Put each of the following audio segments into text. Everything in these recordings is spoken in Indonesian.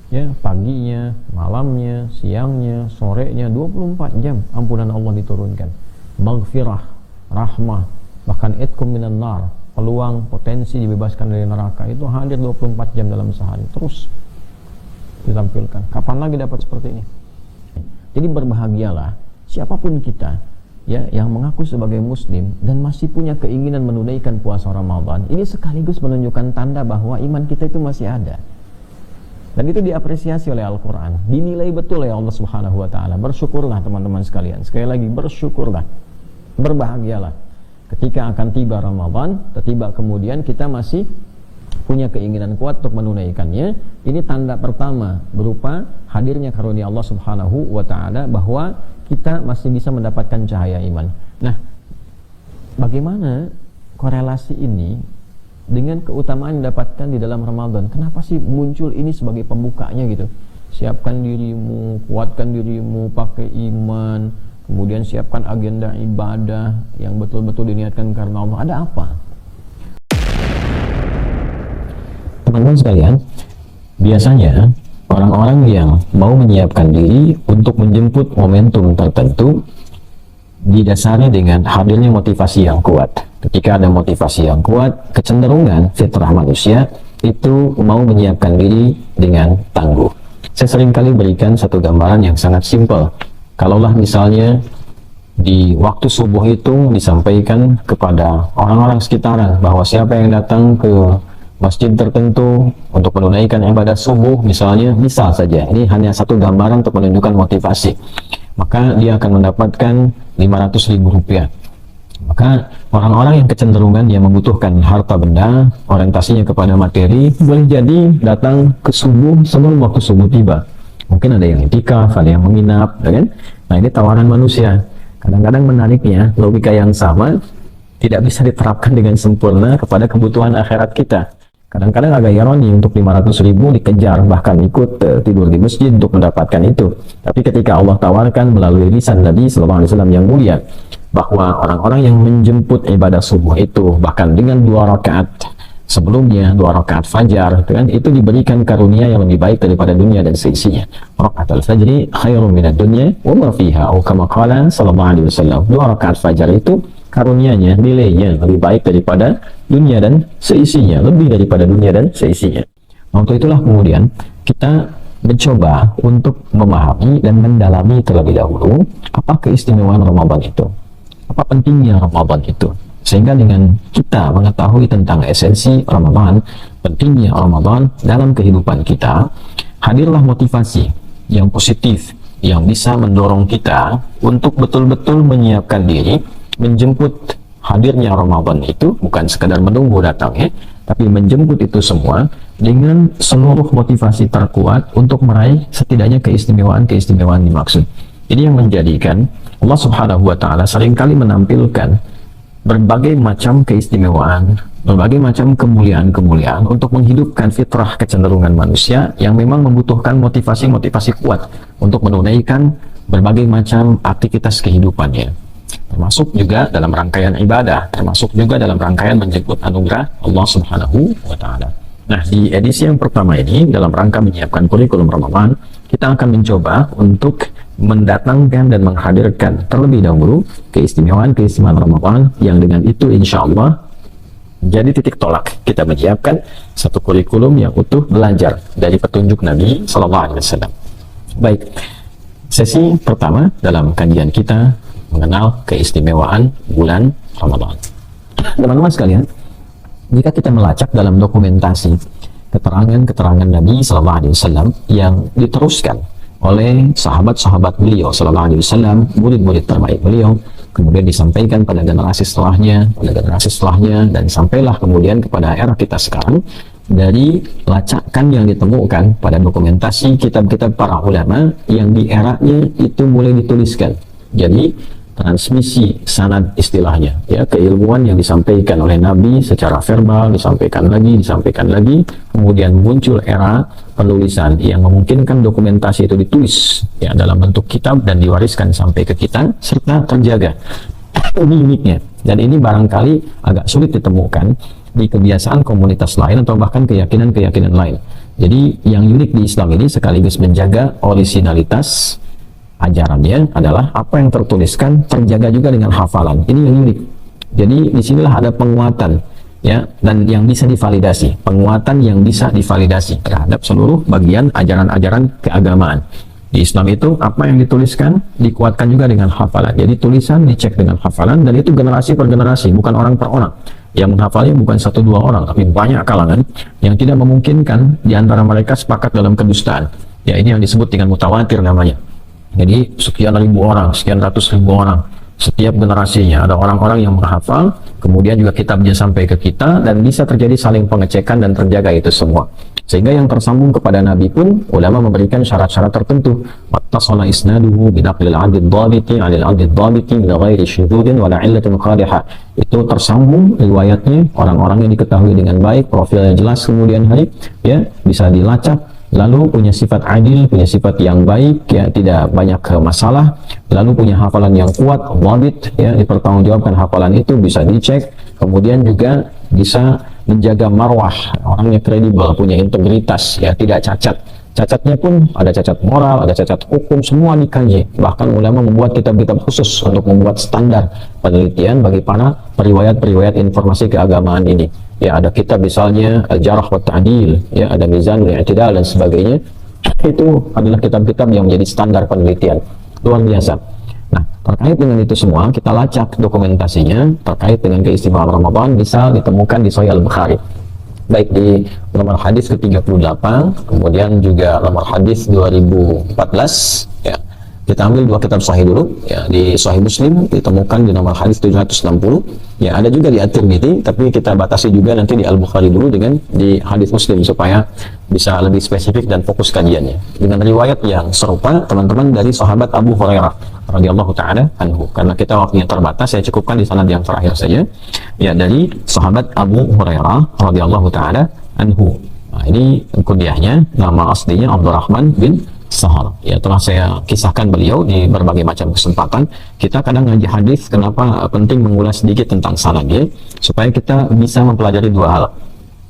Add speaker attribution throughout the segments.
Speaker 1: Ya, paginya, malamnya, siangnya, sorenya, 24 jam ampunan Allah diturunkan. Maghfirah, rahmah, bahkan itkum minan nar, peluang potensi dibebaskan dari neraka itu hadir 24 jam dalam sehari, terus ditampilkan. Kapan lagi dapat seperti ini? Jadi berbahagialah siapapun kita, ya, yang mengaku sebagai muslim dan masih punya keinginan menunaikan puasa Ramadan. Ini sekaligus menunjukkan tanda bahwa iman kita itu masih ada. Dan itu diapresiasi oleh Al-Quran, dinilai betul oleh Allah Subhanahu wa Ta'ala. Bersyukurlah teman-teman sekalian, sekali lagi bersyukurlah, berbahagialah ketika akan tiba Ramadan, tiba kemudian kita masih punya keinginan kuat untuk menunaikannya. Ini tanda pertama berupa hadirnya karunia Allah Subhanahu wa Ta'ala bahwa kita masih bisa mendapatkan cahaya iman. Nah, bagaimana korelasi ini dengan keutamaan yang didapatkan di dalam Ramadan? Kenapa sih muncul ini sebagai pembukanya gitu? Siapkan dirimu, kuatkan dirimu pakai iman, kemudian siapkan agenda ibadah yang betul-betul diniatkan karena Allah. Ada apa? Teman-teman sekalian, biasanya orang-orang yang mau menyiapkan diri untuk menjemput momentum tertentu didasari dengan hadirnya motivasi yang kuat. Ketika ada motivasi yang kuat, kecenderungan fitrah manusia itu mau menyiapkan diri dengan tangguh. Saya seringkali berikan satu gambaran yang sangat simpel. Kalaulah misalnya di waktu subuh itu disampaikan kepada orang-orang sekitaran bahwa siapa yang datang ke masjid tertentu untuk menunaikan ibadah subuh misalnya, misal saja, ini hanya satu gambaran untuk menunjukkan motivasi, maka dia akan mendapatkan 500.000 rupiah. Maka orang-orang yang kecenderungan yang membutuhkan harta benda, orientasinya kepada materi, boleh jadi datang ke subuh sebelum waktu subuh tiba. Mungkin ada yang itikaf, ada yang menginap, kan? Nah, ini tawaran manusia. Kadang-kadang menariknya, logika yang sama tidak bisa diterapkan dengan sempurna kepada kebutuhan akhirat kita. Kadang-kadang agak ironi, untuk 500.000 dikejar, bahkan ikut tidur di masjid untuk mendapatkan itu. Tapi ketika Allah tawarkan melalui lisan Nabi SAW yang mulia, bahwa orang-orang yang menjemput ibadah subuh itu, bahkan dengan 2 rakaat sebelumnya, 2 rakaat fajar, kan, itu diberikan karunia yang lebih baik daripada dunia dan seisinya. Rakaat al-fajri khairum minad dunya wa ma fiha, atau kama qala sallallahu alaihi wasallam. 2 rakaat fajar itu karunianya, nilainya lebih baik daripada dunia dan seisinya, lebih daripada dunia dan seisinya. Untuk itulah kemudian kita mencoba untuk memahami dan mendalami terlebih dahulu apa keistimewaan Ramadan itu, apa pentingnya Ramadan itu, sehingga dengan kita mengetahui tentang esensi Ramadan, pentingnya Ramadan dalam kehidupan kita, hadirlah motivasi yang positif yang bisa mendorong kita untuk betul-betul menyiapkan diri menjemput hadirnya Ramadan itu, bukan sekadar menunggu datangnya, tapi menjemput itu semua dengan seluruh motivasi terkuat untuk meraih setidaknya keistimewaan-keistimewaan dimaksud. Ini yang menjadikan Allah Subhanahu wa Ta'ala seringkali menampilkan berbagai macam keistimewaan, berbagai macam kemuliaan-kemuliaan untuk menghidupkan fitrah kecenderungan manusia yang memang membutuhkan motivasi-motivasi kuat untuk menunaikan berbagai macam aktivitas kehidupannya, termasuk juga dalam rangkaian ibadah, termasuk juga dalam rangkaian menjemput anugerah Allah Subhanahu wa Ta'ala. Nah, di edisi yang pertama ini, dalam rangka menyiapkan kurikulum Ramadan, kita akan mencoba untuk mendatangkan dan menghadirkan terlebih dahulu keistimewaan-keistimewaan Ramadan yang dengan itu insya Allah jadi titik tolak kita menyiapkan satu kurikulum yang utuh belajar dari petunjuk Nabi SAW. Baik, sesi pertama dalam kajian kita mengenal keistimewaan bulan Ramadan. Teman-teman sekalian, jika kita melacak dalam dokumentasi keterangan-keterangan Nabi SAW yang diteruskan oleh sahabat-sahabat beliau SAW, murid-murid terbaik beliau, kemudian disampaikan pada generasi setelahnya, dan sampailah kemudian kepada era kita sekarang, dari lacakan yang ditemukan pada dokumentasi kitab-kitab para ulama yang di eranya itu mulai dituliskan. Jadi transmisi sanad istilahnya, ya, keilmuan yang disampaikan oleh Nabi secara verbal disampaikan lagi, kemudian muncul era penulisan yang memungkinkan dokumentasi itu ditulis, ya, dalam bentuk kitab dan diwariskan sampai ke kita serta terjaga. Ini uniknya, dan ini barangkali agak sulit ditemukan di kebiasaan komunitas lain atau bahkan keyakinan-keyakinan lain. Jadi yang unik di Islam ini sekaligus menjaga orisinalitas ajarannya adalah apa yang tertuliskan terjaga juga dengan hafalan. Ini yang unik. Jadi disinilah ada penguatan, ya, dan yang bisa divalidasi, penguatan yang bisa divalidasi terhadap seluruh bagian ajaran-ajaran keagamaan. Di Islam itu apa yang dituliskan dikuatkan juga dengan hafalan. Jadi tulisan dicek dengan hafalan, dan itu generasi per generasi, bukan orang per orang. Yang menghafalnya bukan 1-2 orang, tapi banyak kalangan yang tidak memungkinkan di antara mereka sepakat dalam kedustaan. Ya, ini yang disebut dengan mutawatir namanya. Jadi sekian ribu orang, sekian ratus ribu orang, setiap generasinya ada orang-orang yang menghafal, kemudian juga kitabnya sampai ke kita, dan bisa terjadi saling pengecekan dan terjaga itu semua. Sehingga yang tersambung kepada Nabi pun ulama memberikan syarat-syarat tertentu. Wattasala isnaduhu bidaqlil 'adid dhabiti 'alil 'adid dhabiti min ghairi syududin wala 'illatin qadihah. Itu tersambung riwayatnya, orang-orang yang diketahui dengan baik, profilnya jelas, kemudian hari ya bisa dilacak, lalu punya sifat adil, punya sifat yang baik, ya tidak banyak masalah, lalu punya hafalan yang kuat, dhabit, ya dipertanggungjawabkan hafalan itu, bisa dicek, kemudian juga bisa menjaga marwah, orangnya kredibel, punya integritas, ya tidak cacat. Cacatnya pun ada cacat moral, ada cacat hukum, semua dikaji. Bahkan ulama membuat kitab-kitab khusus untuk membuat standar penelitian bagi para periwayat-periwayat informasi keagamaan ini. Ya, ada kitab misalnya Al-Jarh wa Ta'dil, ya ada Mizanul I'tidal dan sebagainya. Itu adalah kitab-kitab yang menjadi standar penelitian. Luar biasa. Nah, terkait dengan itu semua, kita lacak dokumentasinya terkait dengan keistimewaan Ramadan bisa ditemukan di Sahih Al-Bukhari. Baik di nomor hadis ke-38, kemudian juga nomor hadis 2014, ya. Kita ambil dua kitab sahih dulu, ya. Di Sahih Muslim ditemukan di nomor hadis 760, ya ada juga di At-Tirmidzi, tapi kita batasi juga nanti di Al-Bukhari dulu dengan di hadis Muslim supaya bisa lebih spesifik dan fokus kajiannya. Dengan riwayat yang serupa, teman-teman, dari sahabat Abu Hurairah radhiyallahu taala anhu. Karena kita waktunya terbatas, saya cukupkan di sanad yang terakhir saja. Ya, dari sahabat Abu Hurairah radhiyallahu taala anhu. Nah, ini kunyahnya, nama aslinya Abdurrahman bin Sahal. Ya, telah saya kisahkan beliau di berbagai macam kesempatan. Kita kadang ngaji hadis, kenapa penting mengulas sedikit tentang sanadnya supaya kita bisa mempelajari dua hal.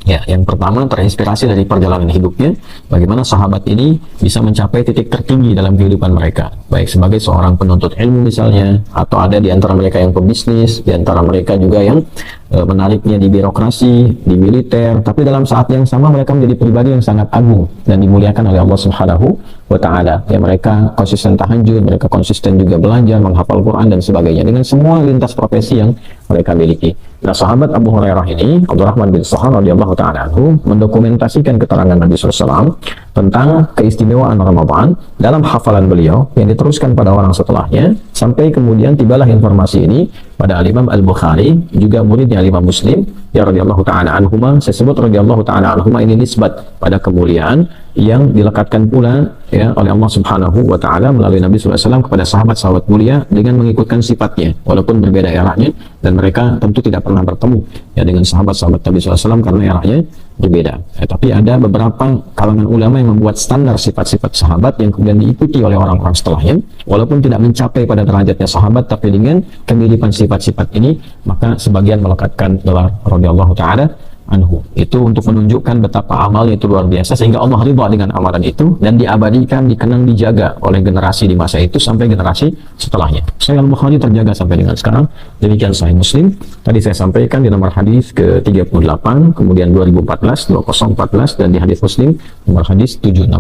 Speaker 1: Ya, yang pertama terinspirasi dari perjalanan hidupnya, bagaimana sahabat ini bisa mencapai titik tertinggi dalam kehidupan mereka, baik sebagai seorang penuntut ilmu misalnya, atau ada di antara mereka yang pebisnis, di antara mereka juga yang menariknya di birokrasi, di militer, tapi dalam saat yang sama mereka menjadi pribadi yang sangat agung dan dimuliakan oleh Allah Subhanahu wa Ta'ala. Ya, mereka konsisten tahajud, mereka konsisten juga belajar, menghafal Quran dan sebagainya, dengan semua lintas profesi yang mereka miliki. Nah, sahabat Abu Hurairah ini, Abdurrahman bin Sahal radhiyallahu ta'ala anhu, mendokumentasikan keterangan Nabi SAW tentang keistimewaan Ramadan dalam hafalan beliau yang diteruskan pada orang setelahnya, sampai kemudian tibalah informasi ini pada Al-Imam Al-Bukhari, juga muridnya Al-Imam Muslim, ya radhiyallahu ta'ala anhuma. Saya sebut radhiyallahu ta'ala anhuma ini nisbat pada kemuliaan yang dilekatkan pula ya oleh Allah Subhanahu wa Ta'ala melalui Nabi SAW kepada sahabat-sahabat mulia dengan mengikutkan sifatnya walaupun berbeda eranya, dan mereka tentu tidak pernah bertemu ya dengan sahabat-sahabat Nabi SAW karena eranya berbeda. Tapi ada beberapa kalangan ulama yang membuat standar sifat-sifat sahabat yang kemudian diikuti oleh orang-orang setelahnya, walaupun tidak mencapai pada derajatnya sahabat, tapi dengan kemiripan sifat-sifat ini maka sebagian melekatkan gelar radhiyallahu ta'ala anhu. Itu untuk menunjukkan betapa amalnya itu luar biasa, sehingga Allah ridha dengan amalan itu dan diabadikan, dikenang, dijaga oleh generasi di masa itu sampai generasi setelahnya. Sahih Al-Bukhari terjaga sampai dengan sekarang. Demikian Sahih Muslim. Tadi saya sampaikan di nomor hadis ke-38, kemudian 2014, 2014, dan di hadis Muslim nomor hadis 760.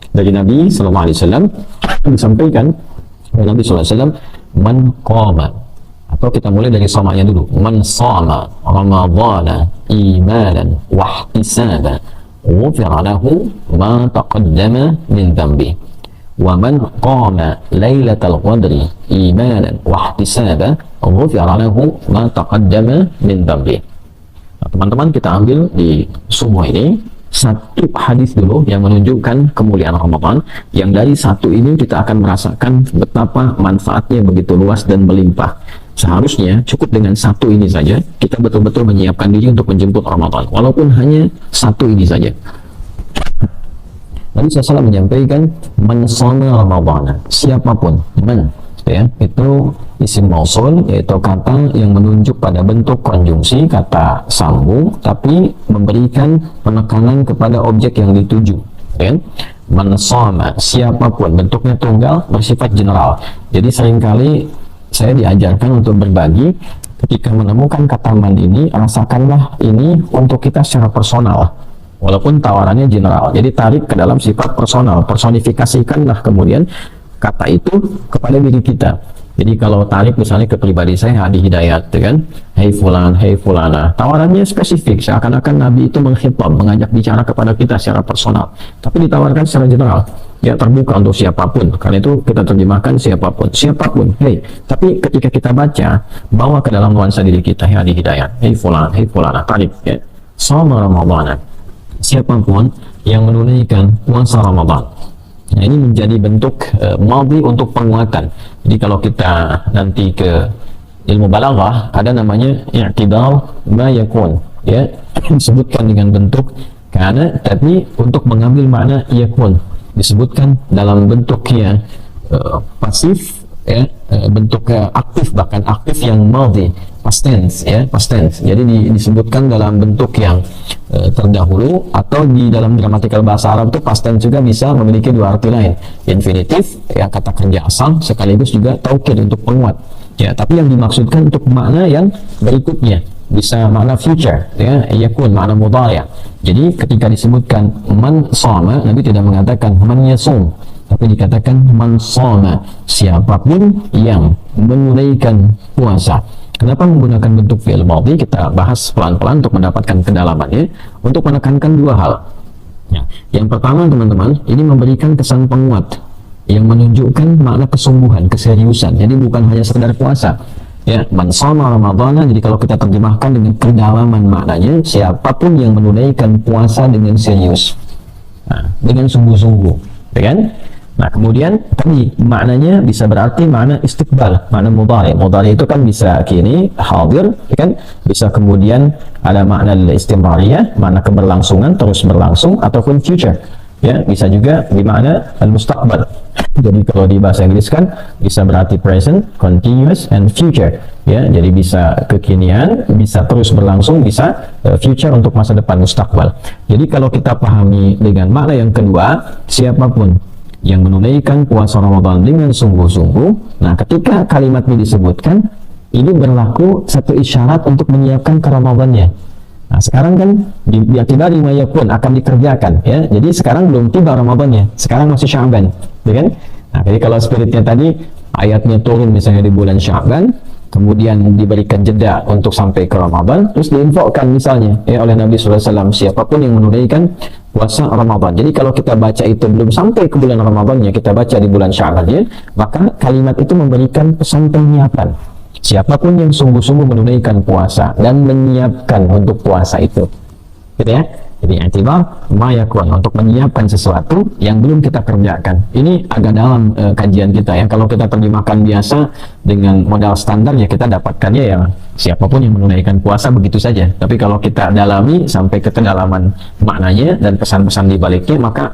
Speaker 1: Dari Nabi sallallahu alaihi wasallam disampaikan oleh Nabi sallallahu alaihi wasallam, man qama, atau kita mulai dari somanya dulu, man shama ramadhana imanan wa ihtisaban ghufira lahu ma taqaddama min dhanbi wa man qama lailatal qadri imanan wa ihtisaban ghufira lahu ma taqaddama min dhanbi. Nah, teman-teman, kita ambil di semua ini satu hadis dulu yang menunjukkan kemuliaan Ramadan, yang dari satu ini kita akan merasakan betapa manfaatnya begitu luas dan melimpah. Seharusnya cukup dengan satu ini saja kita betul-betul menyiapkan diri untuk menjemput Ramadan, walaupun hanya satu ini saja. Nabi SAW menyampaikan, man shoma Ramadan, siapapun, man ya, itu isim mausul, yaitu kata yang menunjuk pada bentuk konjungsi, kata sambung, tapi memberikan penekanan kepada objek yang dituju, ya. Man shoma, siapapun, bentuknya tunggal, bersifat general. Jadi seringkali saya diajarkan untuk berbagi, ketika menemukan kata man ini, rasakanlah ini untuk kita secara personal, walaupun tawarannya general. Jadi tarik ke dalam sifat personal, personifikasikanlah kemudian kata itu kepada diri kita. Jadi kalau tarik misalnya ke pribadi saya, Hadi Hidayat, ya kan, hei fulan, hei fulana, tawarannya spesifik, seakan-akan Nabi itu menghitab, mengajak bicara kepada kita secara personal, tapi ditawarkan secara general, ya, terbuka untuk siapapun. Karena itu kita terjemahkan siapapun, hei. Tapi ketika kita baca, bawa ke dalam nuansa diri kita, hei Hadi Hidayat, hei fulan, hei fulana, tarik, ya, shoma Ramadhana, siapapun yang menunaikan puasa Ramadan. Nah, ini menjadi bentuk madhi untuk penguatan. Jadi kalau kita nanti ke ilmu balaghah, ada namanya i'tidal ma yakun, ya, disebutkan dengan bentuk kana, tapi untuk mengambil makna yakun disebutkan dalam bentuk yang pasif, ya, bentuk aktif, bahkan aktif yang madhi, past tense, ya, past tense. Jadi disebutkan dalam bentuk yang terdahulu, atau di dalam gramatikal bahasa Arab itu past tense juga bisa memiliki dua arti lain, infinitif, ya, kata kerja asal, sekaligus juga taukid untuk penguat, ya. Tapi yang dimaksudkan untuk makna yang berikutnya, bisa makna future, ya, yakun, makna mudhari'. Jadi ketika disebutkan man shoma, Nabi tidak mengatakan man yasum, tapi dikatakan man shoma, siapapun yang menunaikan puasa. Kenapa menggunakan bentuk fi'il madhi? Kita bahas pelan-pelan untuk mendapatkan kedalamannya, untuk menekankan dua hal, ya. Yang pertama, teman-teman, ini memberikan kesan penguat yang menunjukkan makna kesungguhan, keseriusan. Jadi bukan hanya sekedar puasa, ya, man shoma Ramadhana. Jadi kalau kita terjemahkan dengan kedalaman maknanya, siapapun yang menunaikan puasa dengan serius, nah, dengan sungguh-sungguh, ya kan? Nah, kemudian tadi maknanya bisa berarti makna istiqbal, makna mudhari'. Mudhari' itu kan bisa kini, hadir, ya kan? Bisa kemudian ada makna istimrariyah, makna keberlangsungan, terus berlangsung, ataupun future, ya, bisa juga bermakna al-mustaqbal. Jadi kalau di bahasa Inggris kan bisa berarti present, continuous, and future, ya. Jadi bisa kekinian, bisa terus berlangsung, bisa future untuk masa depan, mustaqbal. Jadi kalau kita pahami dengan makna yang kedua, siapapun yang menunaikan puasa Ramadan dengan sungguh-sungguh. Nah, ketika kalimat ini disebutkan, ini berlaku satu isyarat untuk menyiapkan ke Ramadannya. Nah, sekarang kan diatibari mayakun, akan dikerjakan, ya. Jadi sekarang belum tiba Ramadannya, sekarang masih Sya'ban, ya kan? Nah, jadi kalau spiritnya tadi ayatnya turun misalnya di bulan Sya'ban, kemudian diberikan jeda untuk sampai ke Ramadan, terus diinfokan misalnya, ya, oleh Nabi SAW, siapapun yang menunaikan puasa Ramadan. Jadi kalau kita baca itu belum sampai ke bulan Ramadannya, kita baca di bulan Sya'bannya, maka kalimat itu memberikan pesan penyiapan. Siapapun yang sungguh-sungguh menunaikan puasa dan menyiapkan untuk puasa itu, gitu ya. Jadi i'tibar ma yakun, untuk menyiapkan sesuatu yang belum kita kerjakan. Ini agak dalam kajian kita, ya. Kalau kita terjemahkan biasa dengan modal standar, ya kita dapatkannya ya siapapun yang menunaikan puasa begitu saja. Tapi kalau kita dalami sampai ke kedalaman maknanya dan pesan-pesan di baliknya, maka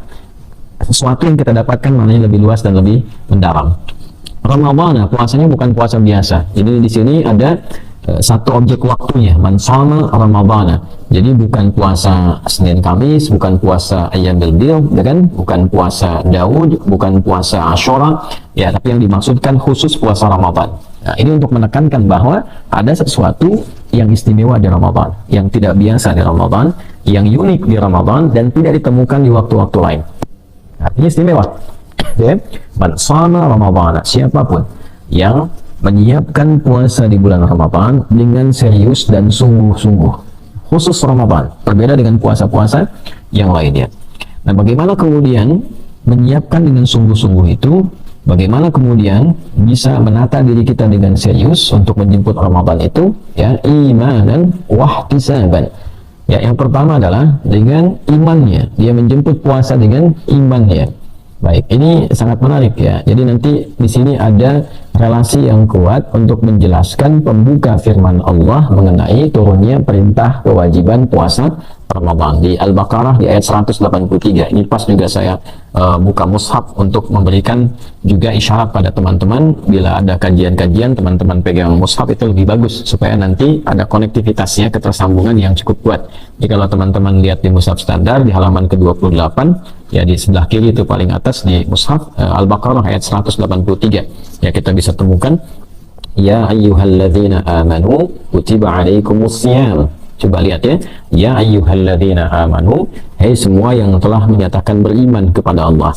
Speaker 1: sesuatu yang kita dapatkan maknanya lebih luas dan lebih mendalam. Ramadan, puasanya bukan puasa biasa. Jadi di sini ada satu objek waktunya, man shoma Ramadhana. Jadi bukan puasa Senin Kamis, bukan puasa Ayyamul Bid, ya kan? Bukan puasa Daud, bukan puasa Asyura, ya, tapi yang dimaksudkan khusus puasa Ramadan. Nah, ini untuk menekankan bahwa ada sesuatu yang istimewa di Ramadan, yang tidak biasa di Ramadan, yang unik di Ramadan dan tidak ditemukan di waktu-waktu lain. Artinya istimewa. Ya, man shoma Ramadhana, siapapun yang menyiapkan puasa di bulan Ramadan dengan serius dan sungguh-sungguh, khusus Ramadan, berbeda dengan puasa-puasa yang lainnya. Nah, bagaimana kemudian menyiapkan dengan sungguh-sungguh itu? Bagaimana kemudian bisa menata diri kita dengan serius untuk menjemput Ramadan itu? Ya, imanan wahtisaban. Ya, yang pertama adalah dengan imannya, dia menjemput puasa dengan imannya. Baik, ini sangat menarik, ya. Jadi nanti di sini ada relasi yang kuat untuk menjelaskan pembuka firman Allah mengenai turunnya perintah kewajiban puasa Ramadan di Al-Baqarah di ayat 183. Ini pas juga saya buka mushaf untuk memberikan juga isyarat pada teman-teman bila ada kajian-kajian teman-teman pegang mushaf itu lebih bagus supaya nanti ada konektivitasnya, ketersambungan yang cukup kuat. Jadi kalau teman-teman lihat di mushaf standar di halaman ke-28 ya di sebelah kiri itu paling atas di mushaf Al-Baqarah ayat 183 ya kita bisa temukan ya ayyuhalladzina amanu kutiba alaikumussyam. Coba lihat ya, ya ayyuhalladzina amanu, hei semua yang telah menyatakan beriman kepada Allah.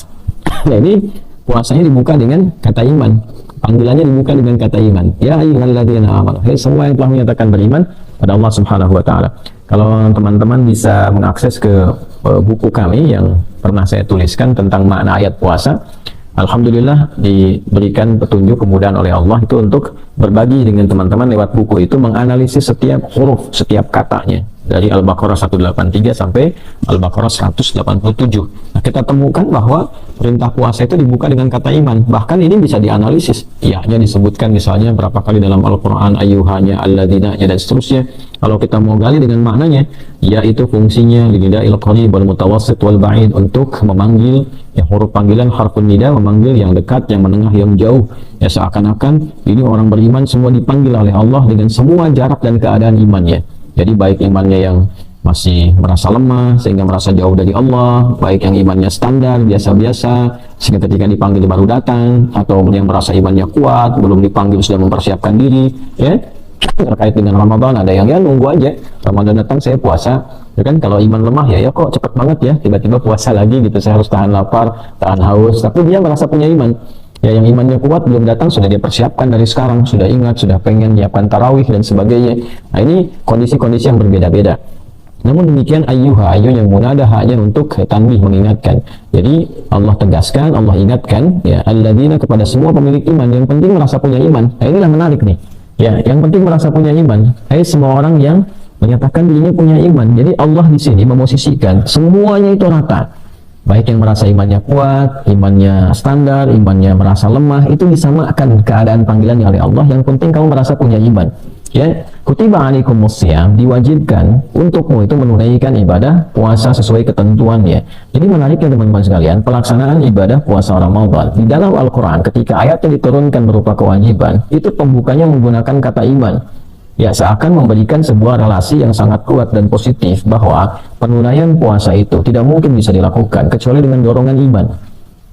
Speaker 1: Nah ini puasanya dibuka dengan kata iman, panggilannya dibuka dengan kata iman. Ya ayyuhalladzina amanu, hei semua yang telah menyatakan beriman pada Allah Subhanahu wa taala. Kalau teman-teman bisa mengakses ke buku kami yang pernah saya tuliskan tentang makna ayat puasa, alhamdulillah diberikan petunjuk kemudahan oleh Allah itu untuk berbagi dengan teman-teman lewat buku itu, menganalisis setiap huruf, setiap katanya dari Al-Baqarah 183 sampai Al-Baqarah 187. Nah, kita temukan bahwa perintah puasa itu dibuka dengan kata iman. Bahkan ini bisa dianalisis. Ya-nya disebutkan misalnya berapa kali dalam Al-Quran, ayyuhanya, alladzina, dan seterusnya. Kalau kita mau gali dengan maknanya, yaitu fungsinya lida'il qarib wal mutawassit wal ba'id, untuk memanggil ya huruf panggilan harfun nida, memanggil yang dekat, yang menengah, yang jauh. Ya seakan-akan ini orang beriman semua dipanggil oleh Allah dengan semua jarak dan keadaan imannya. Jadi baik imannya yang masih merasa lemah sehingga merasa jauh dari Allah, baik yang imannya standar biasa-biasa sehingga ketika dipanggil baru datang, atau yang merasa imannya kuat belum dipanggil sudah mempersiapkan diri. Ya terkait dengan Ramadan ada yang ya nunggu aja Ramadan datang saya puasa, ya kan. Kalau iman lemah ya kok cepet banget ya tiba-tiba puasa lagi gitu, saya harus tahan lapar, tahan haus. Tapi dia merasa punya iman. Ya yang imannya kuat belum datang sudah dia persiapkan dari sekarang, sudah ingat, sudah pengen nyiapkan tarawih dan sebagainya. Nah ini kondisi-kondisi yang berbeda-beda. Namun demikian ayyuh yang munada hanya untuk tanbih, mengingatkan. Jadi Allah tegaskan, Allah ingatkan ya alladzina, kepada semua pemilik iman, yang penting merasa punya iman. Nah inilah menarik nih. Ya yang penting merasa punya iman. Hai semua orang yang menyatakan dirinya punya iman. Jadi Allah di sini memosisikan semuanya itu rata. Baik yang merasa imannya kuat, imannya standar, imannya merasa lemah, itu disamakan keadaan panggilannya oleh Allah. Yang penting kamu merasa punya iman. Ya, kutiba alaikumussyam, diwajibkan untukmu itu menunaikan ibadah puasa sesuai ketentuannya. Jadi menariknya teman-teman sekalian, pelaksanaan ibadah puasa Ramadan di dalam Al-Quran ketika ayatnya diturunkan berupa kewajiban, itu pembukanya menggunakan kata iman. Ya seakan memberikan sebuah relasi yang sangat kuat dan positif bahwa penunaian puasa itu tidak mungkin bisa dilakukan kecuali dengan dorongan iman.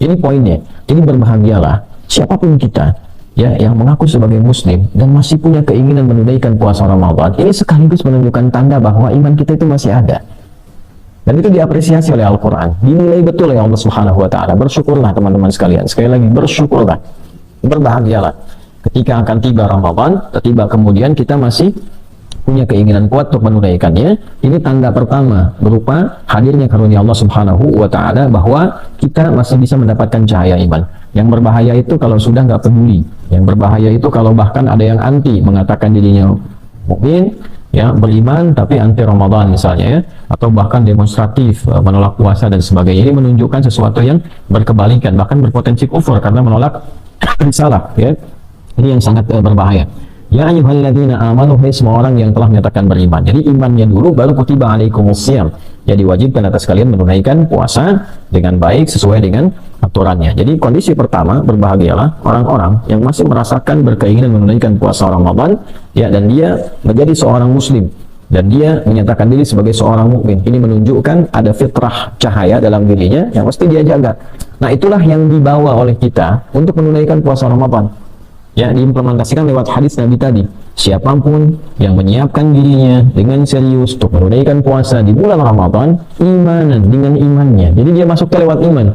Speaker 1: Ini poinnya. Jadi berbahagialah siapapun kita ya yang mengaku sebagai muslim dan masih punya keinginan menunaikan puasa Ramadan. Ini sekaligus menunjukkan tanda bahwa iman kita itu masih ada. Dan itu diapresiasi oleh Al-Quran, dinilai betul oleh Allah Subhanahu wa taala. Bersyukurlah teman-teman sekalian. Sekali lagi bersyukurlah. Berbahagialah. Ketika akan tiba Ramadan, tiba kemudian kita masih punya keinginan kuat untuk menunaikannya. Ini tanda pertama berupa hadirnya karunia Allah Subhanahu wa taala bahwa kita masih bisa mendapatkan cahaya iman. Yang berbahaya itu kalau sudah nggak peduli. Yang berbahaya itu kalau bahkan ada yang anti, mengatakan dirinya mukmin, ya beriman tapi anti Ramadan misalnya ya, atau bahkan demonstratif menolak puasa dan sebagainya. Ini menunjukkan sesuatu yang berkebalikan, bahkan berpotensi kufur karena menolak risalah ya. Ini yang sangat berbahaya. Ya ayyuhalladzina amanu, hai semua orang yang telah menyatakan beriman. Jadi imannya dulu baru kutiba alaikumussyam. Ya diwajibkan atas kalian menunaikan puasa dengan baik sesuai dengan aturannya. Jadi kondisi pertama, berbahagialah orang-orang yang masih merasakan berkeinginan menunaikan puasa Ramadan ya, dan dia menjadi seorang muslim dan dia menyatakan diri sebagai seorang mukmin. Ini menunjukkan ada fitrah cahaya dalam dirinya yang mesti dia jaga. Nah itulah yang dibawa oleh kita untuk menunaikan puasa Ramadan. Ya diimplementasikan lewat hadis Nabi tadi. Siapapun yang menyiapkan dirinya dengan serius untuk menunaikan puasa di bulan Ramadan, imanan dengan imannya. Jadi dia masuknya lewat iman.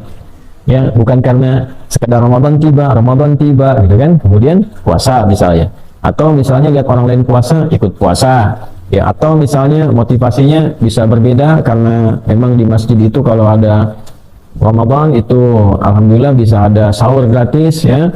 Speaker 1: Ya, bukan karena sekedar Ramadan tiba gitu kan. Kemudian puasa misalnya. Atau misalnya lihat orang lain puasa, ikut puasa. Ya, atau misalnya motivasinya bisa berbeda karena memang di masjid itu kalau ada Ramadan itu alhamdulillah bisa ada sahur gratis ya,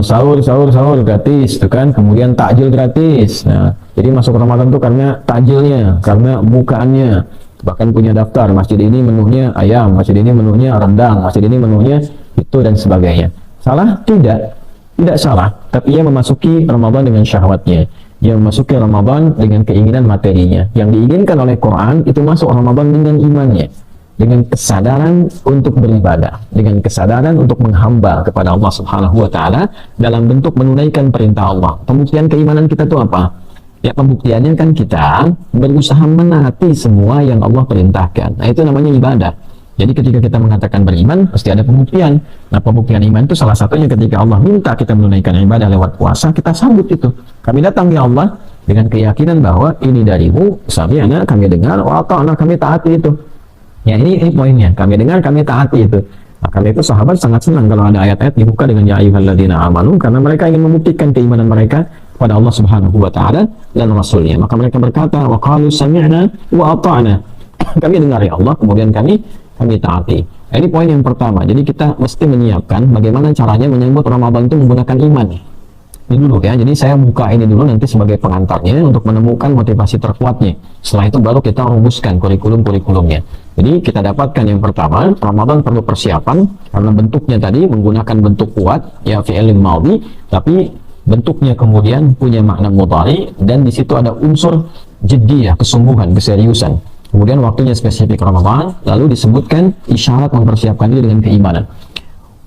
Speaker 1: sahur gratis itu kan, kemudian takjil gratis. Nah jadi masuk Ramadan itu karena takjilnya, karena bukaannya, bahkan punya daftar masjid ini menunya ayam, masjid ini menunya rendang, masjid ini menunya itu dan sebagainya. Salah? Tidak salah, tapi ia memasuki Ramadan dengan syahwatnya, ia memasuki Ramadan dengan keinginan materinya. Yang diinginkan oleh Quran itu masuk Ramadan dengan imannya. dengan kesadaran untuk beribadah, dengan kesadaran untuk menghamba kepada Allah Subhanahu wa taala dalam bentuk menunaikan perintah Allah. Pembuktian keimanan kita itu apa? Ya, pembuktiannya kan kita berusaha menaati semua yang Allah perintahkan. Nah, itu namanya ibadah. Jadi ketika kita mengatakan beriman, pasti ada pembuktian. Nah, pembuktian iman itu salah satunya ketika Allah minta kita menunaikan ibadah lewat puasa, kita sambut itu. Kami datang ya Allah dengan keyakinan bahwa ini darimu, sami'na, kami dengar, wa ata'na, kami taati itu. Ya, ini poinnya. Kami dengar, kami taati itu. Nah, karena itu sahabat sangat senang kalau ada ayat-ayat dibuka dengan ya ayyuhalladzina amanu, karena mereka ingin membuktikan keimanan mereka pada Allah Subhanahu wa taala dan Rasulnya. Maka mereka berkata, wa qalu sami'na wa ata'na. Kami dengar ya Allah, kemudian kami taati. Nah, ini poin yang pertama. Jadi kita mesti menyiapkan bagaimana caranya menyambut Ramadan itu menggunakan iman. Ini dulu ya. Jadi saya buka ini dulu nanti sebagai pengantarnya untuk menemukan motivasi terkuatnya. Setelah itu baru kita rumuskan kurikulum-kurikulumnya. Jadi kita dapatkan yang pertama, Ramadan perlu persiapan karena bentuknya tadi menggunakan bentuk kuat ya fi'il madhi, tapi bentuknya kemudian punya makna mudhari dan di situ ada unsur jiddiyah, kesungguhan, keseriusan. Kemudian waktunya spesifik Ramadan, lalu disebutkan isyarat mempersiapkan diri dengan keimanan.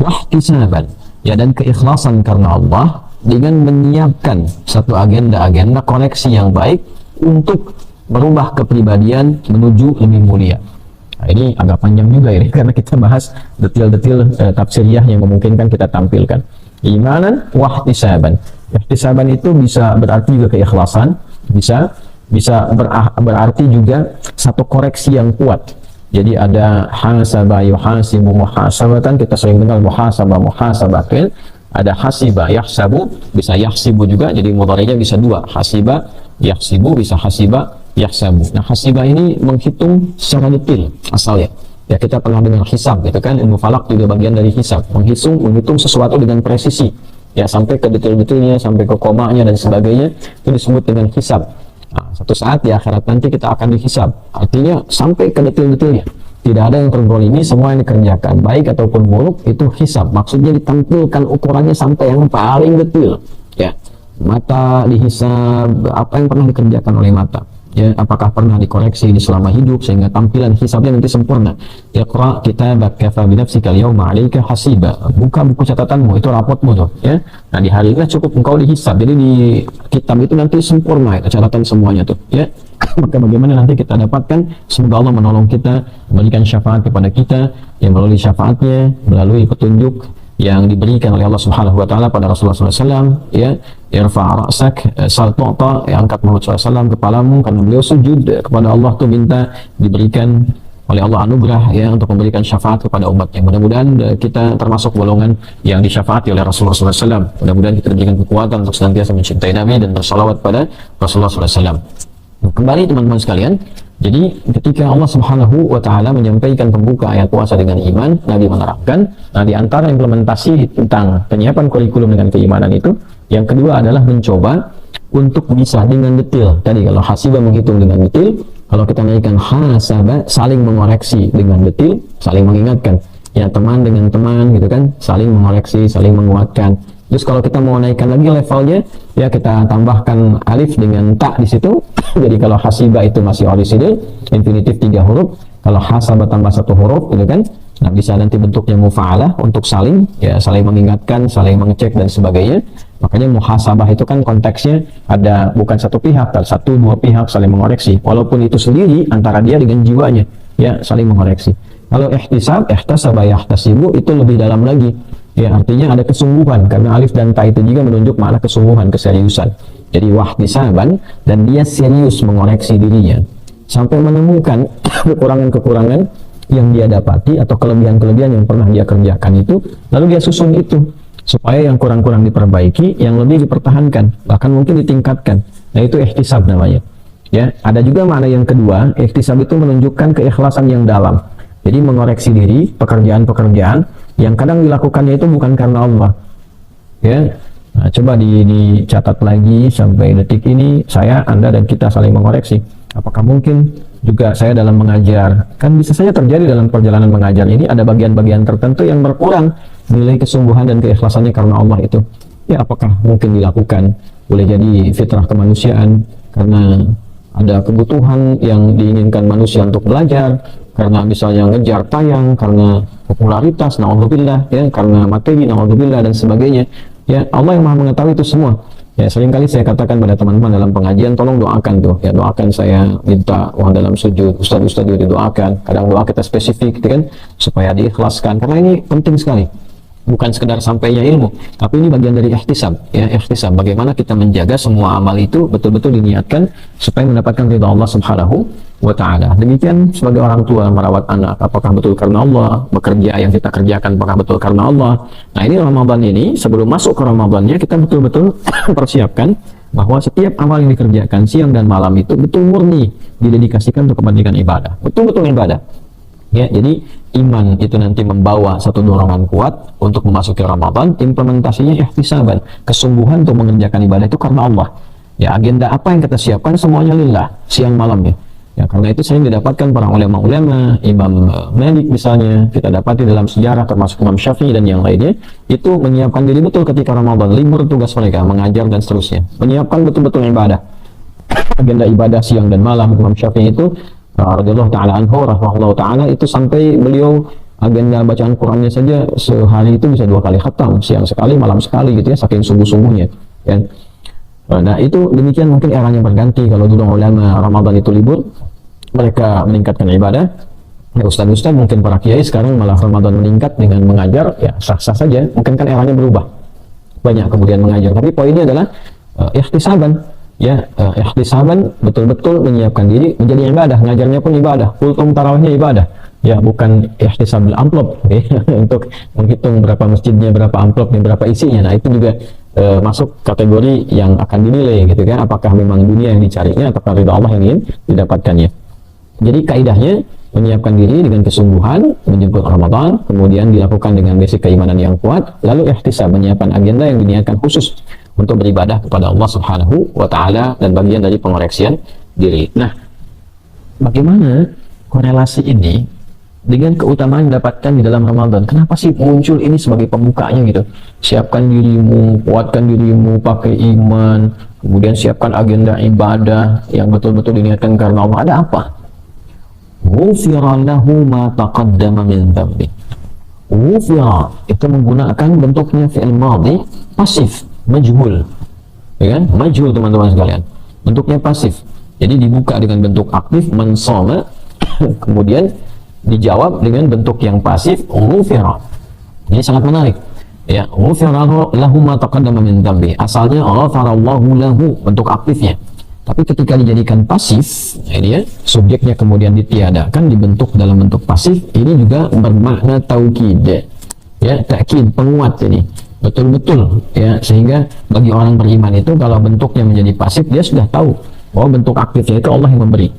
Speaker 1: Wahtisaban, ya, dan keikhlasan karena Allah dengan menyiapkan satu agenda koneksi yang baik untuk berubah kepribadian menuju lebih mulia. Nah, ini agak panjang juga ini karena kita bahas detil-detil tafsiriyah yang memungkinkan kita tampilkan. Imanan wahtisaban. Ihtisaban itu bisa berarti juga keikhlasan, bisa berarti juga satu koreksi yang kuat. Jadi ada hasaba yuhasibu muhasabatan, kita sering dengar muhasabatin. Ada hasiba yahsabu, bisa yahsibu juga, jadi mudhari'nya bisa dua, hasiba yahsibu, bisa hasiba yahsabu. Nah, hasiba ini menghitung secara detail asalnya. Ya, kita pernah dengar hisab gitu kan, ilmu falak juga bagian dari hisab, menghitung sesuatu dengan presisi. Ya, sampai ke detail-detailnya, sampai ke komanya dan sebagainya, itu disebut dengan hisab. Nah, suatu saat di akhirat nanti kita akan dihisab. Artinya sampai ke detail-detailnya. Tidak ada yang terzalimi, semua yang dikerjakan, baik ataupun buruk, itu hisab. Maksudnya ditampilkan ukurannya sampai yang paling detail. Ya, mata dihisab, apa yang pernah dikerjakan oleh mata. Ya, apakah pernah dikoreksi di selama hidup sehingga tampilan hisabnya nanti sempurna. Iqra kitabaka kafa bi nafsika al-yawma 'alaika hasiba. Buka buku catatanmu, itu rapotmu tuh, ya. Nah, di hari ini cukup engkau dihisab. Jadi di kitab itu nanti sempurna itu catatan semuanya tuh, ya. Maka bagaimana nanti kita dapatkan, semoga Allah menolong kita, memberikan syafaat kepada kita, yang melalui syafaatnya, melalui petunjuk yang diberikan oleh Allah Subhanahu wa taala pada Rasulullah SAW, ya, irfa' ra'sak sal tu'ta, ya, angkat mulut SAW kepalamu, karena beliau sujud kepada Allah tuh minta diberikan oleh Allah anugerah ya untuk memberikan syafaat kepada umatnya. Mudah-mudahan kita termasuk golongan yang disyafaati oleh Rasulullah SAW. Mudah-mudahan kita diberikan kekuatan untuk senantiasa mencintai Nabi dan bersalawat pada Rasulullah SAW. Kembali teman-teman sekalian, jadi ketika Allah Subhanahu wa taala menyampaikan pembuka ayat puasa dengan iman, Nabi menerapkan. Nah, di antara implementasi tentang penyiapan kurikulum dengan keimanan itu, yang kedua adalah mencoba untuk bisa dengan detail. Tadi kalau hasibah menghitung dengan detail, kalau kita naikkan hasabah, saling mengoreksi dengan detail, saling mengingatkan. Ya, teman dengan teman gitu kan, saling mengoreksi, saling menguatkan. Terus kalau kita mau naikkan lagi levelnya, ya kita tambahkan alif dengan ta di situ. Jadi kalau hasibah itu masih orisinil, infinitif 3 huruf. Kalau hasabah tambah 1 huruf, gitu kan. Nah, bisa nanti bentuknya mufa'alah untuk saling, ya saling mengingatkan, saling mengecek dan sebagainya. Makanya muhasabah itu kan konteksnya ada bukan satu pihak, tapi 1-2 pihak saling mengoreksi. Walaupun itu sendiri antara dia dengan jiwanya, ya saling mengoreksi. Kalau ihtisab, ihtasaba yahtasibu itu lebih dalam lagi. Ya, artinya ada kesungguhan, karena alif dan ta itu juga menunjuk makna kesungguhan, keseriusan. Jadi wahtisaban, dan dia serius mengoreksi dirinya sampai menemukan kekurangan-kekurangan yang dia dapati atau kelebihan-kelebihan yang pernah dia kerjakan itu, lalu dia susun itu supaya yang kurang-kurang diperbaiki, yang lebih dipertahankan, bahkan mungkin ditingkatkan. Nah, itu ihtisab namanya. Ya, ada juga makna yang kedua, ihtisab itu menunjukkan keikhlasan yang dalam. Jadi mengoreksi diri, pekerjaan-pekerjaan yang kadang dilakukannya itu bukan karena Allah. Ya, nah, coba dicatat lagi sampai detik ini, saya, Anda, dan kita saling mengoreksi. Apakah mungkin juga saya dalam mengajar, kan bisa saja terjadi dalam perjalanan mengajar ini ada bagian-bagian tertentu yang berkurang nilai kesungguhan dan keikhlasannya karena Allah itu. Ya, apakah mungkin dilakukan? Boleh jadi fitrah kemanusiaan karena ada kebutuhan yang diinginkan manusia untuk belajar, karena misalnya ngejar tayang, karena popularitas, naudzubillah, ya, karena materi, naudzubillah, dan sebagainya. Ya, Allah yang Maha mengetahui itu semua. Ya, seringkali saya katakan pada teman-teman dalam pengajian, tolong doakan tuh, ya, doakan, saya minta uang dalam sujud, ustaz-ustaz juga didoakan, kadang doa kita spesifik, gitu kan, supaya diikhlaskan, karena ini penting sekali. Bukan sekedar sampainya ilmu, tapi ini bagian dari ihtisab, ya, ihtisab. Bagaimana kita menjaga semua amal itu betul-betul diniatkan supaya mendapatkan ridha Allah Subhanahu wa Ta'ala. Demikian sebagai orang tua merawat anak, apakah betul karena Allah? Bekerja yang kita kerjakan apakah betul karena Allah? Nah, ini Ramadan ini, sebelum masuk ke Ramadannya, kita betul-betul persiapkan bahwa setiap amal yang dikerjakan siang dan malam itu betul murni didedikasikan untuk kepentingan ibadah, betul-betul ibadah. Ya, jadi iman itu nanti membawa satu dorongan kuat untuk memasuki Ramadan. Implementasinya ihtisaban, kesungguhan untuk mengerjakan ibadah itu karena Allah. Ya, agenda apa yang kita siapkan semuanya lillah, siang malamnya. Ya, karena itu sering didapatkan para ulama-ulama, Imam Malik misalnya, kita dapati dalam sejarah termasuk Imam Syafi'i dan yang lainnya, itu menyiapkan diri betul ketika Ramadan, libur tugas mereka, mengajar dan seterusnya. Menyiapkan betul-betul ibadah. Agenda ibadah siang dan malam. Imam Syafi'i itu radhiyallahu ta'ala anhu, rahimahullahu ta'ala, itu sampai beliau agenda bacaan Qurannya saja sehari itu bisa 2 kali khatam, siang sekali, malam sekali, gitu ya, saking sungguh-sungguhnya, ya. Nah, itu demikian. Mungkin eranya berganti. Kalau dulu ulama Ramadan itu libur, mereka meningkatkan ibadah, ya, ustaz-ustaz, mungkin para kiai sekarang malah Ramadan meningkat dengan mengajar, ya, sah-sah saja. Mungkin kan eranya berubah, banyak kemudian mengajar, tapi poinnya adalah ihtisaban. Ya, ihtisaban, betul-betul menyiapkan diri menjadi ibadah. Ngajarnya pun ibadah, kultum tarawihnya ibadah, ya, bukan ihtisab amplop, okay? Untuk menghitung berapa masjidnya, berapa amplopnya, berapa isinya. Nah, itu juga masuk kategori yang akan dinilai, gitu kan, apakah memang dunia yang dicarinya atau ridha Allah yang ingin didapatkannya. Jadi kaidahnya menyiapkan diri dengan kesungguhan menjemput Ramadan, kemudian dilakukan dengan basic keimanan yang kuat, lalu ihtisab, menyiapkan agenda yang diniatkan khusus untuk beribadah kepada Allah Subhanahu wa Ta'ala dan bagian dari pengoreksian diri. Nah, bagaimana korelasi ini dengan keutamaan yang didapatkan di dalam Ramadan? Kenapa sih muncul ini sebagai pembukanya gitu? Siapkan dirimu, kuatkan dirimu pakai iman, kemudian siapkan agenda ibadah yang betul-betul diniatkan karena Allah. Ada apa? Ghufira lahu ma taqaddama min dhanbi. Ghufira itu menggunakan bentuknya fi'il madhi pasif, majhul, ya kan? Majhul, teman-teman sekalian, bentuknya pasif. Jadi dibuka dengan bentuk aktif, man shoma, kemudian dijawab dengan bentuk yang pasif, ghufira. Ini sangat menarik, ya. Ghufira lahu ma taqaddama min dhanbi, asalnya ghafarallahu lahu, bentuk aktifnya. Tapi ketika dijadikan pasif, ini ya, subjeknya kemudian ditiadakan, dibentuk dalam bentuk pasif, ini juga bermakna taukid, ya, takkid, penguat ini. Betul-betul, ya, sehingga bagi orang beriman itu kalau bentuknya menjadi pasif, dia sudah tahu bahwa bentuk aktifnya itu Allah yang memberi.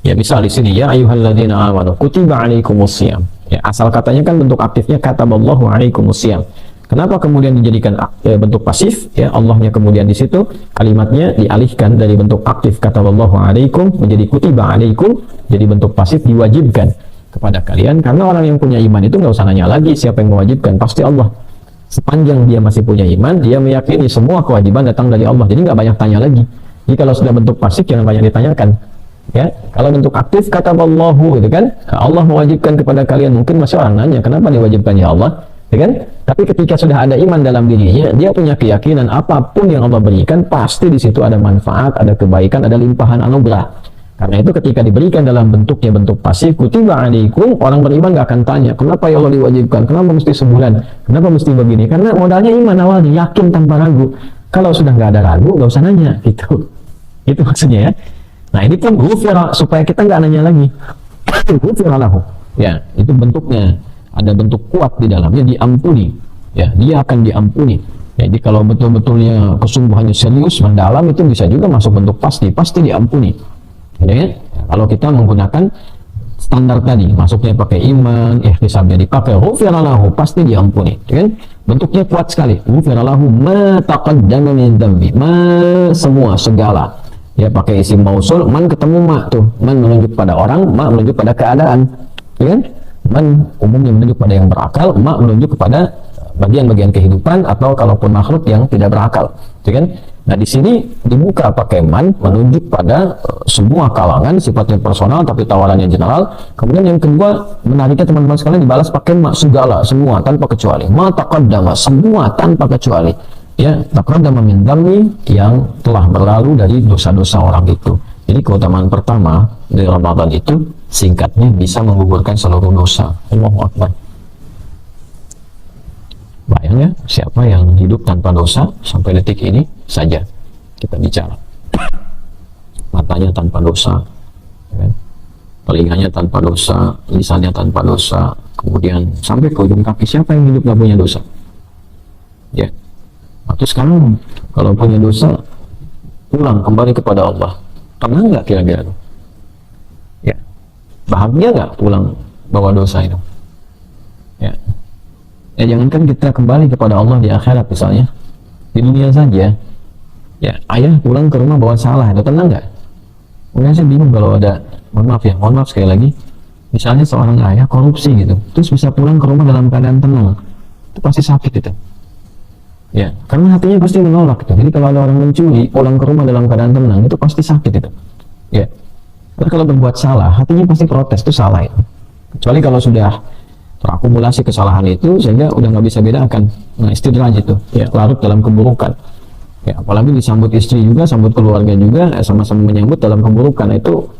Speaker 1: Ya, misal di sini, ya ayyuhalladzina amanu kutiba alaikumusiyam. Ya, asal katanya kan bentuk aktifnya kataballahu alaikumusiyam. Kenapa kemudian dijadikan bentuk pasif? Ya, Allahnya kemudian di situ kalimatnya dialihkan dari bentuk aktif kataballahu alaikum menjadi kutiba alaikum, jadi bentuk pasif, diwajibkan kepada kalian. Karena orang yang punya iman itu nggak usah nanya lagi siapa yang mewajibkan, pasti Allah. Sepanjang dia masih punya iman, dia meyakini semua kewajiban datang dari Allah, jadi nggak banyak tanya lagi. Jadi kalau sudah bentuk pasif jangan banyak ditanyakan, ya. Kalau bentuk aktif kataballahu, gitu kan, Allah mewajibkan kepada kalian, mungkin masih orang nanya kenapa diwajibkan ya Allah, ya kan? Tapi ketika sudah ada iman dalam dirinya, dia punya keyakinan apapun yang Allah berikan pasti di situ ada manfaat, ada kebaikan, ada limpahan anugerah. Karena itu ketika diberikan dalam bentuknya bentuk pasif, kutiba alaikum, orang beriman gak akan tanya kenapa ya Allah diwajibkan, kenapa mesti sebulan, kenapa mesti begini, karena modalnya iman awalnya, yakin tanpa ragu. Kalau sudah nggak ada ragu, nggak usah nanya, gitu. Itu maksudnya, ya. Nah, ini pun ghufira, supaya kita nggak nanya lagi. Ghufira lahu, ya, itu bentuknya ada bentuk kuat di dalamnya, diampuni, ya, dia akan diampuni. Jadi kalau betul-betulnya kesungguhannya serius mendalam, itu bisa juga masuk bentuk pasti diampuni. Ya, kalau kita menggunakan standar tadi, masuknya pakai iman, ihtisabnya dipakai, ghufira lahu, pasti diampuni, ya kan? Bentuknya kuat sekali, ghufira lahu ma taqaddama min dhanbi, ma, semua, segala, ya, pakai isim mausul, man ketemu ma tuh, man menunjuk pada orang, ma menunjuk pada keadaan, ya kan? Man umumnya menunjuk pada yang berakal, ma menunjuk kepada bagian-bagian kehidupan atau kalaupun makhluk yang tidak berakal, ya kan? Nah, di sini dibuka pakai man, menunjuk pada semua kalangan, sifatnya personal tapi tawarannya general. Kemudian yang kedua, menariknya teman-teman sekalian dibalas pakai ma, segala, semua tanpa kecuali. Ma taqaddama, semua tanpa kecuali. Ya, taqaddama min dhammi, yang telah berlalu dari dosa-dosa orang itu. Jadi keutamaan pertama dari Ramadan itu singkatnya bisa menggugurkan seluruh dosa. Allahu Akbar. Bayang ya, siapa yang hidup tanpa dosa sampai detik ini saja kita bicara. Matanya tanpa dosa, ya kan? Telinganya tanpa dosa, lisannya tanpa dosa, kemudian sampai ke ujung kaki, siapa yang hidup gak punya dosa? Ya. Atau sekarang kalau punya dosa, pulang kembali kepada Allah, tenang nggak kira-kira? Ya. Bahagia nggak pulang bawa dosa itu? Ya. Ya, jangankan kita kembali kepada Allah di akhirat misalnya, di dunia saja, ya, ayah pulang ke rumah bawa salah, itu tenang nggak? Mungkin saya bingung kalau ada, mohon maaf sekali lagi, misalnya seorang ayah korupsi gitu, terus bisa pulang ke rumah dalam keadaan tenang, itu pasti sakit itu. Ya, karena hatinya pasti menolak itu. Jadi kalau ada orang mencuri, pulang ke rumah dalam keadaan tenang, itu pasti sakit itu. Ya, karena kalau berbuat salah, hatinya pasti protes, itu salah itu. Kecuali kalau sudah terakumulasi kesalahan itu sehingga udah nggak bisa bedakan, nah istidraj itu, ya, larut dalam keburukan. Ya, apalagi disambut istri juga, sambut keluarga juga, sama-sama menyambut dalam keburukan,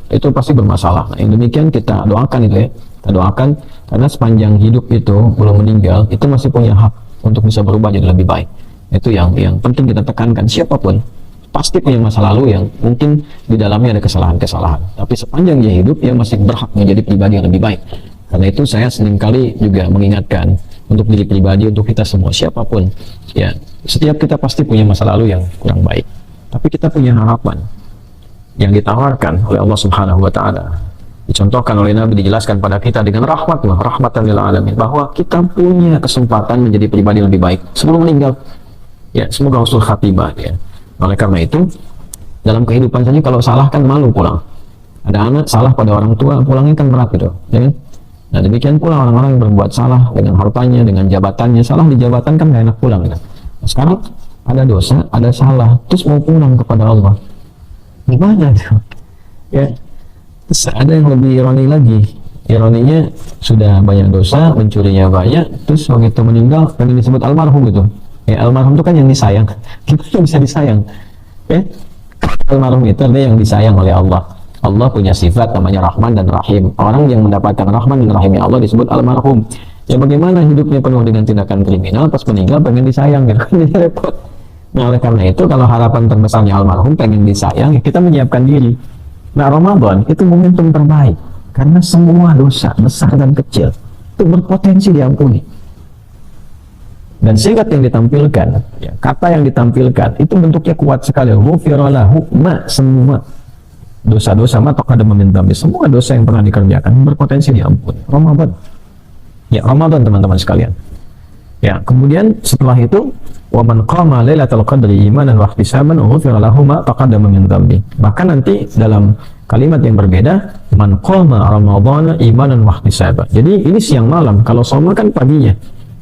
Speaker 1: itu pasti bermasalah. Nah, yang demikian kita doakan itu ya, kita doakan, karena sepanjang hidup itu belum meninggal, itu masih punya hak untuk bisa berubah jadi lebih baik. Itu yang penting kita tekankan. Siapapun pasti punya masa lalu yang mungkin di dalamnya ada kesalahan-kesalahan, tapi sepanjang dia hidup, dia masih berhak menjadi pribadi yang lebih baik. Karena itu saya seringkali juga mengingatkan untuk diri pribadi, untuk kita semua, siapapun, ya, setiap kita pasti punya masa lalu yang kurang baik, tapi kita punya harapan yang ditawarkan oleh Allah Subhanahu wa Ta'ala, dicontohkan oleh Nabi, dijelaskan pada kita dengan rahmatan lil alamin, bahwa kita punya kesempatan menjadi pribadi lebih baik sebelum meninggal. Ya, semoga husnul khatimah ya. Oleh karena itu, dalam kehidupan saja kalau salah kan malu pulang. Ada anak salah pada orang tua, pulangnya kan berat gitu, ya kan? Nah, demikian pula orang-orang yang berbuat salah dengan hartanya, dengan jabatannya, salah di jabatan kan gak enak pulang gitu. Nah, sekarang ada dosa, ada salah, terus mau pulang kepada Allah, gimana tuh? Ya, terus ada yang lebih ironi lagi. Ironinya, sudah banyak dosa, mencurinya banyak, terus begitu meninggal pengen disebut almarhum gitu. Ya, almarhum itu kan yang disayang. Kita bisa disayang. Ya, almarhum itu artinya yang disayang oleh Allah. Allah punya sifat namanya Rahman dan Rahim. Orang yang mendapatkan Rahman dan Rahimnya Allah disebut almarhum. Ya, bagaimana hidupnya penuh dengan tindakan kriminal, pas meninggal pengen disayang gitu kan, jadi repot. Nah, oleh karena itu kalau harapan terbesarnya almarhum pengen disayang, ya kita menyiapkan diri. Nah, Ramadan itu momentum terbaik karena semua dosa besar dan kecil itu berpotensi diampuni. Dan singkat yang ditampilkan, ya, kata yang ditampilkan itu bentuknya kuat sekali. Ghufira lahu ma, semua dosa-dosa atau kada meminta, semua dosa yang pernah dikerjakan berpotensi diampuni. Ramadan, ya, Ramadan teman-teman sekalian. Ya, kemudian setelah itu, wa man qama lailatul qadri imanan wa ihtisaban ghufira lahu ma taqaddama min dhanbi. Bahkan nanti dalam kalimat yang berbeda, man qama ramadhana imanan wa ihtisaban. Jadi ini siang malam, kalau shaum kan paginya.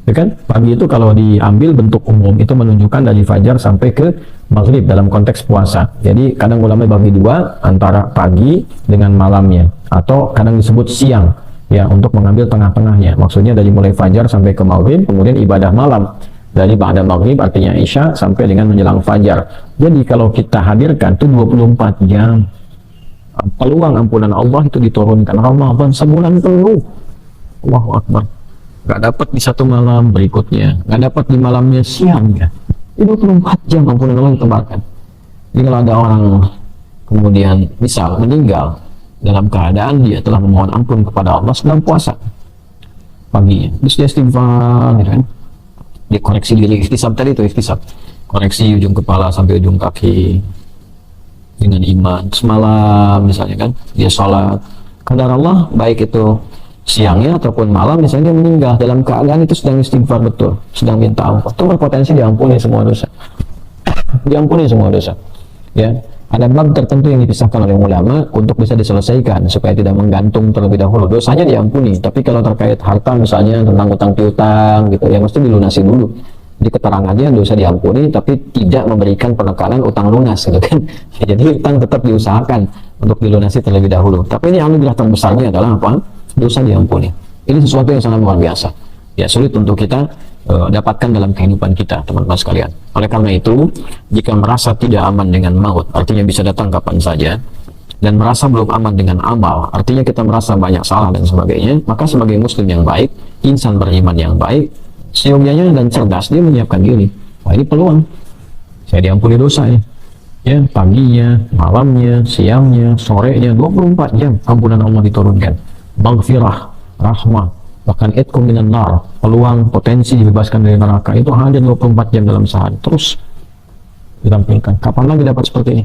Speaker 1: Ya kan? Pagi itu kalau diambil bentuk umum itu menunjukkan dari fajar sampai ke maghrib dalam konteks puasa. Jadi kadang ulama bagi dua antara pagi dengan malamnya, atau kadang disebut siang ya untuk mengambil tengah-tengahnya. Maksudnya dari mulai fajar sampai ke maghrib, kemudian ibadah malam dari ba'da maghrib artinya isya sampai dengan menjelang fajar. Jadi kalau kita hadirkan itu 24 jam. Peluang ampunan Allah itu diturunkan. Ramadan sebulan penuh. Allahu Akbar. Gak dapat di satu malam berikutnya, gak dapat di malamnya siangnya. Itu 24 jam ampunan Allah ditebarkan. Jadi kalau ada orang kemudian misal meninggal dalam keadaan dia telah memohon ampun kepada Allah sedang puasa paginya, terus dia istighfar, kan? Dia koreksi diri, ihtisab tadi itu ihtisab, koreksi ujung kepala sampai ujung kaki dengan iman. Semalam misalnya kan, dia sholat, kadar Allah baik itu siangnya ataupun malam, misalnya dia meninggal dalam keadaan itu sedang istighfar betul, sedang minta ampun, itu berpotensi diampuni semua dosa. Diampuni semua dosa. Ya, ada bab tertentu yang dipisahkan oleh ulama untuk bisa diselesaikan supaya tidak menggantung terlebih dahulu. Dosanya diampuni, tapi kalau terkait harta misalnya tentang utang piutang gitu, ya mesti dilunasi dulu. di keterangannya dosa diampuni tapi tidak memberikan penekanan utang lunas gitu kan. Jadi utang tetap diusahakan untuk dilunasi terlebih dahulu, tapi ini anugerah terbesarnya adalah apa? Dosa diampuni. Ini sesuatu yang sangat luar biasa ya, sulit untuk kita dapatkan dalam kehidupan kita, teman-teman sekalian. Oleh karena itu, jika merasa tidak aman dengan maut, artinya bisa datang kapan saja, dan merasa belum aman dengan amal, artinya kita merasa banyak salah dan sebagainya, maka sebagai muslim yang baik, insan beriman yang baik, seyogyanya dan cerdas, dia menyiapkan diri. Wah, ini peluang saya diampuni dosa ya, paginya, malamnya, siangnya, sorenya, 24 jam ampunan Allah diturunkan, maghfirah, rahmah, bahkan itqum minan nar, peluang potensi dibebaskan dari neraka itu hadir 24 jam dalam sehari, terus ditampilkan. Kapan lagi dapat seperti ini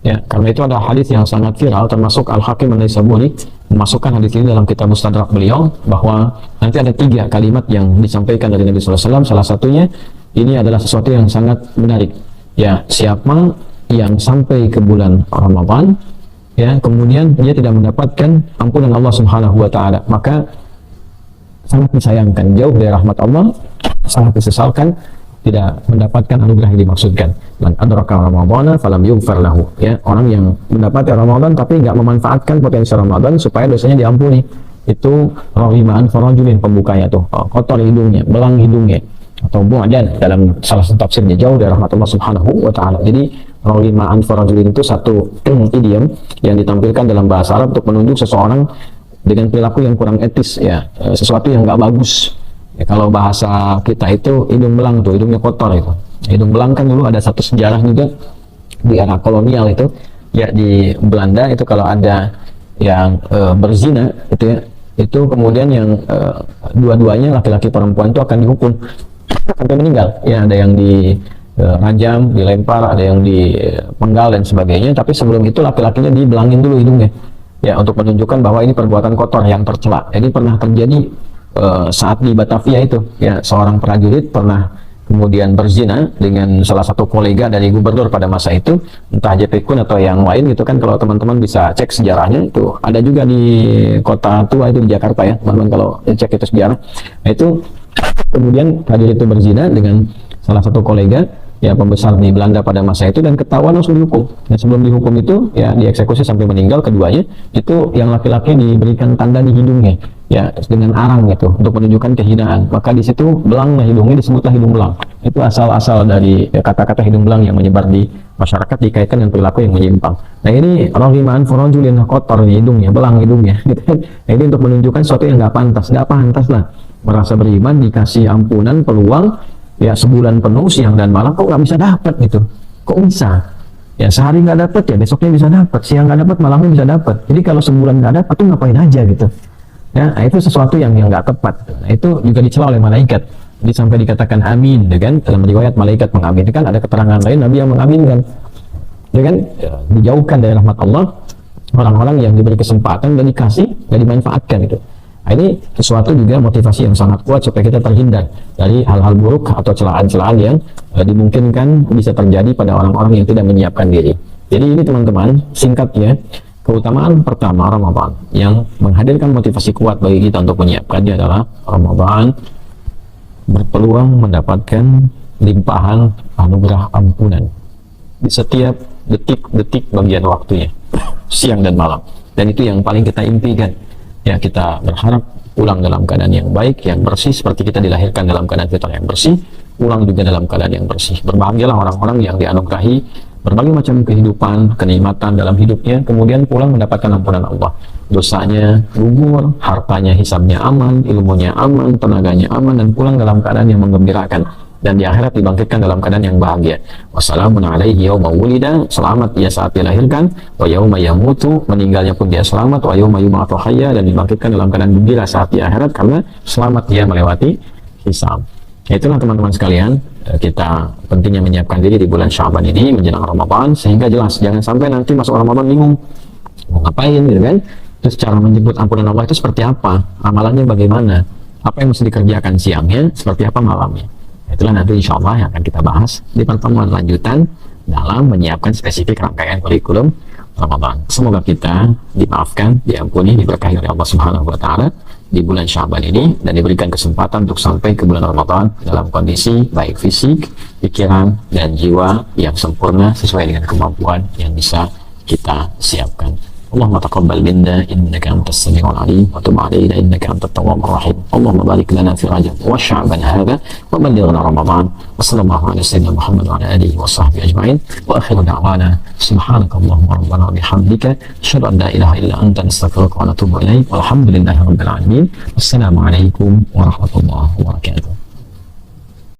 Speaker 1: ya? Karena itu ada hadis yang sangat viral, termasuk Al-Hakim An-Naisaburi memasukkan hadis ini dalam kitab Mustadrak beliau, bahwa nanti ada 3 kalimat yang disampaikan dari Nabi SAW. Salah satunya ini adalah sesuatu yang sangat menarik ya, siapa yang sampai ke bulan Ramadan ya, kemudian dia tidak mendapatkan ampunan Allah Subhanahu wa taala, maka sangat disayangkan, jauh dari rahmat Allah, sangat disesalkan tidak mendapatkan anugerah yang dimaksudkan. Man adraka Ramadhana falam yughfar lahu, ya, orang yang mendapati Ramadan tapi nggak memanfaatkan potensi Ramadan supaya dosanya diampuni. Itu rahimaan farajulin, pembukanya tuh, kotor hidungnya, belang hidungnya, atau bu'dan dalam salah satu tafsirnya, jauh dari rahmat Allah Subhanahu wa taala. Jadi rahimaan farajulin itu satu idiom yang ditampilkan dalam bahasa Arab untuk menunjuk seseorang dengan perilaku yang kurang etis ya, sesuatu yang nggak bagus. Ya, kalau bahasa kita itu hidung belang tuh, hidungnya kotor itu. Hidung belang kan dulu ada satu sejarah juga di era kolonial itu ya, di Belanda itu kalau ada yang berzina itu ya, itu kemudian yang dua-duanya laki-laki perempuan itu akan dihukum sampai meninggal ya. Ada yang dirajam, dilempar, ada yang dipenggal dan sebagainya, tapi sebelum itu laki-lakinya dibelangin dulu hidungnya ya, untuk menunjukkan bahwa ini perbuatan kotor yang tercela. Jadi pernah terjadi saat di Batavia itu ya, seorang prajurit pernah kemudian berzina dengan salah satu kolega dari gubernur pada masa itu, entah JP Kun atau yang lain gitu kan. Kalau teman-teman bisa cek sejarahnya, itu ada juga di kota tua itu di Jakarta ya teman-teman, kalau cek itu sejarah. Nah, itu kemudian prajurit itu berzina dengan salah satu kolega ya, pembesar di Belanda pada masa itu, dan ketahuan langsung dihukum. Dan sebelum dihukum itu ya dieksekusi sampai meninggal keduanya. Itu yang laki-laki diberikan tanda di hidungnya ya, dengan arang itu untuk menunjukkan kehinaan. Maka di situ belanglah hidungnya, disebutlah hidung belang. Itu asal-asal dari kata-kata hidung belang yang menyebar di masyarakat dikaitkan dengan perilaku yang menyimpang. Nah, ini rahiman farajulin, kotor hidungnya, belang hidungnya gitu kan. Nah, ini untuk menunjukkan sesuatu yang nggak pantas lah. Merasa beriman dikasih ampunan, peluang ya, sebulan penuh siang dan malam, kok nggak bisa dapat gitu? Kok bisa? Ya, sehari nggak dapat ya besoknya bisa dapat, siang nggak dapat malamnya bisa dapat. Jadi kalau sebulan nggak dapat tuh ngapain aja gitu? Ya, nah, itu sesuatu yang nggak tepat. Nah, itu juga dicela oleh malaikat. Jadi sampai dikatakan amin, ya kan? Dalam riwayat malaikat mengaminkan, ada keterangan lain Nabi yang mengaminkan, ya kan? Ya, dijauhkan dari rahmat Allah orang-orang yang diberi kesempatan dan dikasih dan dimanfaatkan itu. Nah, ini sesuatu juga motivasi yang sangat kuat supaya kita terhindar dari hal-hal buruk atau celaan-celaan yang dimungkinkan bisa terjadi pada orang-orang yang tidak menyiapkan diri. Jadi ini teman-teman, singkatnya, keutamaan pertama Ramadan yang menghadirkan motivasi kuat bagi kita untuk menyiapkannya adalah Ramadan berpeluang mendapatkan limpahan anugerah ampunan di setiap detik-detik bagian waktunya, siang dan malam. Dan itu yang paling kita impikan. Ya, kita berharap pulang dalam keadaan yang baik, yang bersih, seperti kita dilahirkan dalam keadaan fitrah yang bersih, pulang juga dalam keadaan yang bersih. Berbahagialah orang-orang yang dianugerahi berbagai macam kehidupan, kenikmatan dalam hidupnya, kemudian pulang mendapatkan ampunan Allah. Dosanya gugur, hartanya hisabnya aman, ilmunya aman, tenaganya aman, dan pulang dalam keadaan yang menggembirakan. Dan di akhirat dibangkitkan dalam keadaan yang bahagia. Wassalamun alaihi yawma wulida, selamat dia saat dilahirkan, wa yawma yamutu, meninggalnya pun dia selamat, wa yawma yub'atsu hayya, dan dibangkitkan dalam keadaan gembira saat di akhirat karena selamat dia melewati hisab. Itulah teman-teman sekalian, kita pentingnya menyiapkan diri di bulan Sya'ban ini menjelang Ramadan, sehingga jelas jangan sampai nanti masuk Ramadan bingung mau ngapain gitu kan. Terus cara menyebut ampunan Allah itu seperti apa, amalannya bagaimana, apa yang mesti dikerjakan siangnya, seperti apa malamnya. Itulah nanti insya Allah yang akan kita bahas di pertemuan lanjutan dalam menyiapkan spesifik rangkaian kurikulum Ramadan. Semoga kita dimaafkan, diampuni, diberkahi oleh Allah Subhanahu wa taala, di bulan Sya'ban ini dan diberikan kesempatan untuk sampai ke bulan Ramadan dalam kondisi baik fisik, pikiran, dan jiwa yang sempurna sesuai dengan kemampuan yang bisa kita siapkan. اللهم تقبل منا إنك أنت السميع العليم وتب علينا إنك أنت التواب الرحيم. اللهم بارك لنا في رجب وشعبنا هذا وبلغنا رمضان. وصلى الله على سيدنا محمد وعلى آله وصحبه أجمعين. وآخر دعوانا سبحانك اللهم ربنا وبحمدك أشهد أن لا إله إلا أنت نستغفرك ونتوب إليك والحمد لله رب العالمين. والسلام عليكم ورحمة الله وبركاته.